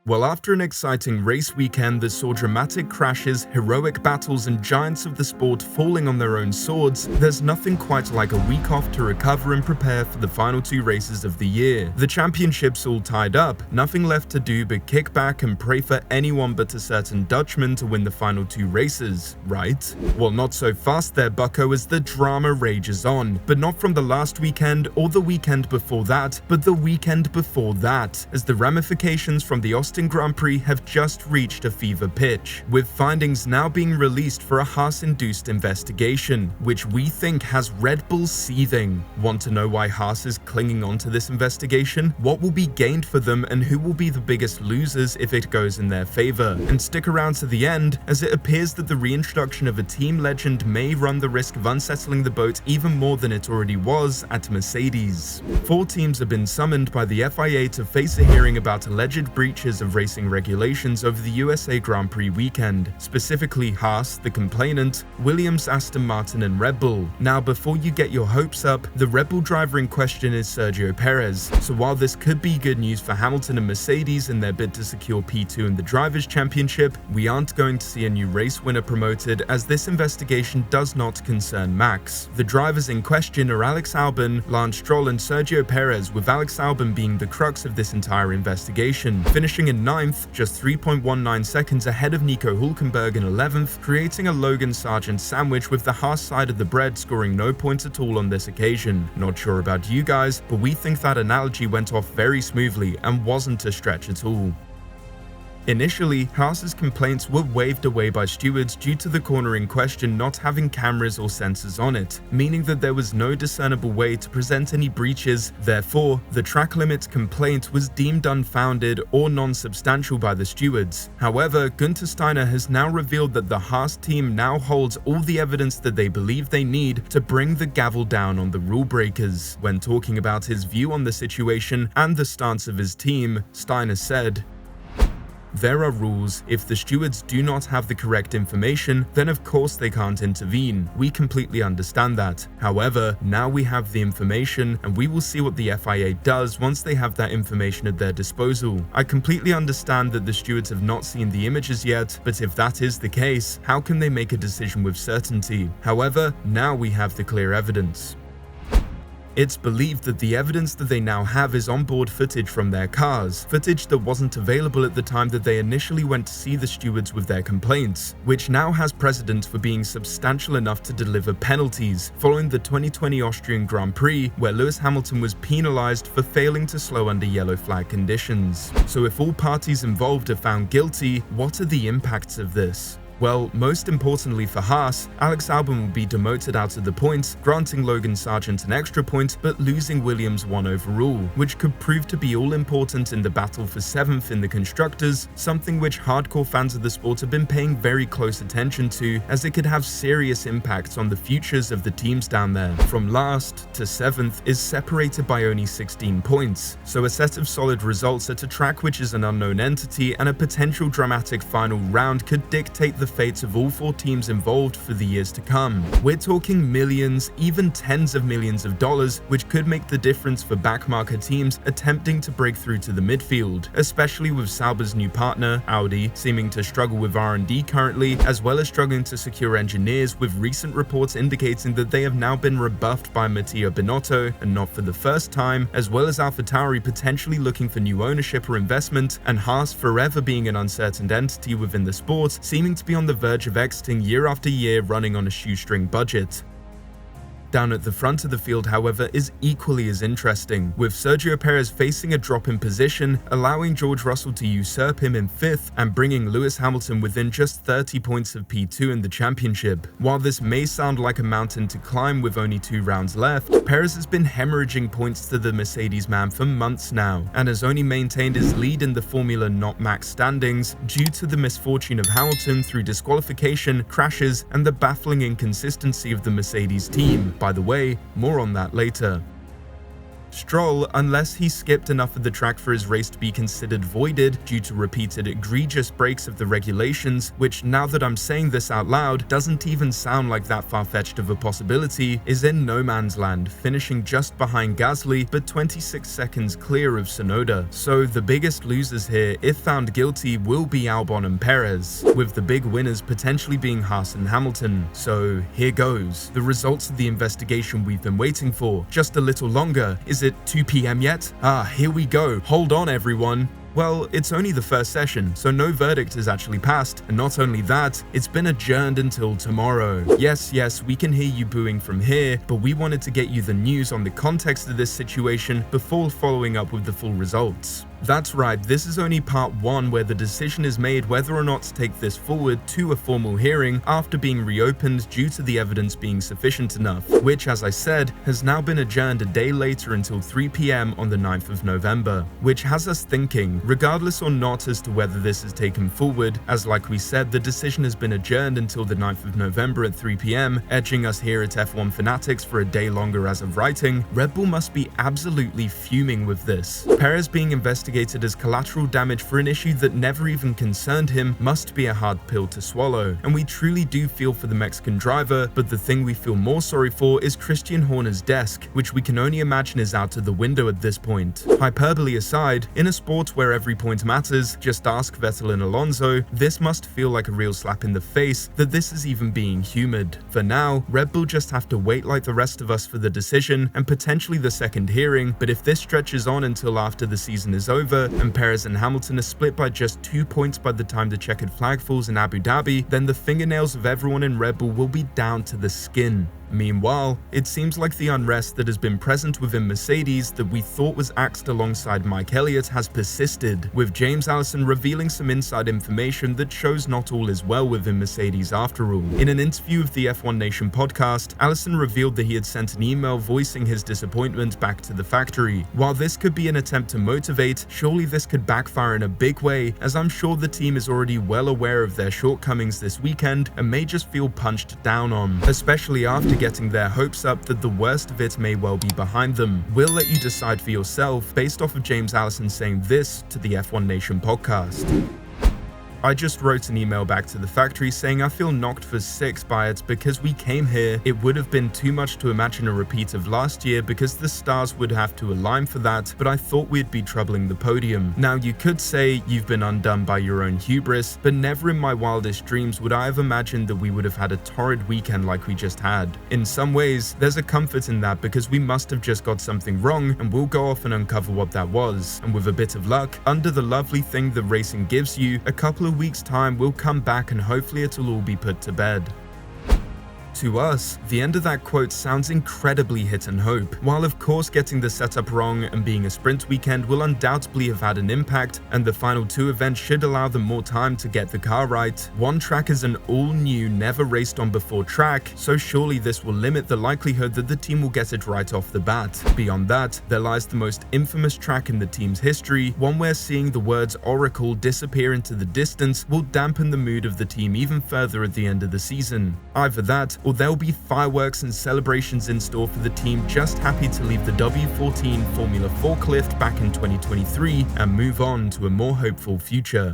Well, after an exciting race weekend that saw dramatic crashes, heroic battles, and giants of the sport falling on their own swords, there's nothing quite like a week off to recover and prepare for the final two races of the year. The championship's all tied up, nothing left to do but kick back and pray for anyone but a certain Dutchman to win the final two races, right? Well, not so fast there, bucko, as the drama rages on, but not from the last weekend or the weekend before that, but the weekend before that, as the ramifications from the Austin Grand Prix have just reached a fever pitch, with findings now being released for a Haas-induced investigation, which we think has Red Bull seething. Want to know why Haas is clinging on to this investigation? What will be gained for them and who will be the biggest losers if it goes in their favor? And stick around to the end, as it appears that the reintroduction of a team legend may run the risk of unsettling the boat even more than it already was at Mercedes. 4 teams have been summoned by the FIA to face a hearing about alleged breaches of racing regulations over the USA Grand Prix weekend, specifically Haas, the complainant, Williams, Aston Martin, and Red Bull. Now, before you get your hopes up, the Red Bull driver in question is Sergio Perez, so while this could be good news for Hamilton and Mercedes in their bid to secure P2 in the Drivers' Championship, we aren't going to see a new race winner promoted, as this investigation does not concern Max. The drivers in question are Alex Albon, Lance Stroll, and Sergio Perez, with Alex Albon being the crux of this entire investigation, finishing in 9th, just 3.19 seconds ahead of Nico Hülkenberg in 11th, creating a Logan Sargent sandwich, with the Haas side of the bread scoring no points at all on this occasion. Not sure about you guys, but we think that analogy went off very smoothly and wasn't a stretch at all. Initially, Haas's complaints were waved away by stewards due to the corner in question not having cameras or sensors on it, meaning that there was no discernible way to present any breaches. Therefore, the track limits complaint was deemed unfounded or non-substantial by the stewards. However, Günther Steiner has now revealed that the Haas team now holds all the evidence that they believe they need to bring the gavel down on the rule breakers. When talking about his view on the situation and the stance of his team, Steiner said, "There are rules. If the stewards do not have the correct information, then of course they can't intervene. We completely understand that. However, now we have the information, and we will see what the FIA does once they have that information at their disposal. I completely understand that the stewards have not seen the images yet, but if that is the case, how can they make a decision with certainty? However, now we have the clear evidence." It's believed that the evidence that they now have is onboard footage from their cars, footage that wasn't available at the time that they initially went to see the stewards with their complaints, which now has precedent for being substantial enough to deliver penalties, following the 2020 Austrian Grand Prix, where Lewis Hamilton was penalized for failing to slow under yellow flag conditions. So if all parties involved are found guilty, what are the impacts of this? Well, most importantly for Haas, Alex Albon will be demoted out of the points, granting Logan Sargent an extra point, but losing Williams 1 overall, which could prove to be all important in the battle for 7th in the Constructors, something which hardcore fans of the sport have been paying very close attention to, as it could have serious impacts on the futures of the teams down there. From last to 7th is separated by only 16 points, so a set of solid results at a track which is an unknown entity and a potential dramatic final round could dictate the fates of all 4 teams involved for the years to come. We're talking millions, even tens of millions of dollars, which could make the difference for backmarker teams attempting to break through to the midfield, especially with Sauber's new partner, Audi, seeming to struggle with R&D currently, as well as struggling to secure engineers, with recent reports indicating that they have now been rebuffed by Matteo Binotto, and not for the first time, as well as AlphaTauri potentially looking for new ownership or investment, and Haas forever being an uncertain entity within the sport, seeming to be on the verge of exiting year after year, running on a shoestring budget. Down at the front of the field, however, is equally as interesting, with Sergio Perez facing a drop in position, allowing George Russell to usurp him in 5th and bringing Lewis Hamilton within just 30 points of P2 in the championship. While this may sound like a mountain to climb with only 2 rounds left, Perez has been hemorrhaging points to the Mercedes man for months now, and has only maintained his lead in the Formula Not Max standings due to the misfortune of Hamilton through disqualification, crashes, and the baffling inconsistency of the Mercedes team. By the way, more on that later. Stroll, unless he skipped enough of the track for his race to be considered voided due to repeated egregious breaks of the regulations, which now that I'm saying this out loud doesn't even sound like that far-fetched of a possibility, is in no man's land, finishing just behind Gasly but 26 seconds clear of Tsunoda. So the biggest losers here, if found guilty, will be Albon and Perez, with the big winners potentially being Haas and Hamilton. So here goes. The results of the investigation we've been waiting for. Just a little longer. Is it 2 p.m. yet? Here we go. Hold on, everyone. Well, it's only the first session, so no verdict has actually passed, and not only that, it's been adjourned until tomorrow. Yes, we can hear you booing from here, but we wanted to get you the news on the context of this situation before following up with the full results. That's right, this is only part 1 where the decision is made whether or not to take this forward to a formal hearing after being reopened due to the evidence being sufficient enough, which, as I said, has now been adjourned a day later until 3 p.m. on the 9th of November, which has us thinking, regardless or not as to whether this is taken forward, as like we said, the decision has been adjourned until the 9th of November at 3 p.m, edging us here at F1 Fanatics for a day longer as of writing. Red Bull must be absolutely fuming with this. Perez being investigated as collateral damage for an issue that never even concerned him must be a hard pill to swallow, and we truly do feel for the Mexican driver, but the thing we feel more sorry for is Christian Horner's desk, which we can only imagine is out of the window at this point. Hyperbole aside, in a sport where every point matters, just ask Vettel and Alonso, this must feel like a real slap in the face that this is even being humoured. For now, Red Bull just have to wait like the rest of us for the decision and potentially the second hearing, but if this stretches on until after the season is over and Perez and Hamilton are split by just 2 points by the time the checkered flag falls in Abu Dhabi, then the fingernails of everyone in Red Bull will be down to the skin. Meanwhile, it seems like the unrest that has been present within Mercedes that we thought was axed alongside Mike Elliott has persisted, with James Allison revealing some inside information that shows not all is well within Mercedes after all. In an interview with the F1 Nation podcast, Allison revealed that he had sent an email voicing his disappointment back to the factory. While this could be an attempt to motivate, surely this could backfire in a big way, as I'm sure the team is already well aware of their shortcomings this weekend and may just feel punched down on, especially after getting their hopes up that the worst of it may well be behind them. We'll let you decide for yourself based off of James Allison saying this to the F1 Nation podcast. I just wrote an email back to the factory saying I feel knocked for 6 by it because we came here. It would have been too much to imagine a repeat of last year because the stars would have to align for that, but I thought we'd be troubling the podium. Now you could say you've been undone by your own hubris, but never in my wildest dreams would I have imagined that we would have had a torrid weekend like we just had. In some ways, there's a comfort in that because we must have just got something wrong and we'll go off and uncover what that was. And with a bit of luck, under the lovely thing that racing gives you, a couple of weeks time we'll come back and hopefully it'll all be put to bed. To us, the end of that quote sounds incredibly hit and hope. While of course getting the setup wrong and being a sprint weekend will undoubtedly have had an impact, and the final 2 events should allow them more time to get the car right, one track is an all-new, never raced on before track, so surely this will limit the likelihood that the team will get it right off the bat. Beyond that, there lies the most infamous track in the team's history, one where seeing the words Oracle disappear into the distance will dampen the mood of the team even further at the end of the season. Either that, or there'll be fireworks and celebrations in store for the team just happy to leave the W14 Formula 4 cliff back in 2023 and move on to a more hopeful future.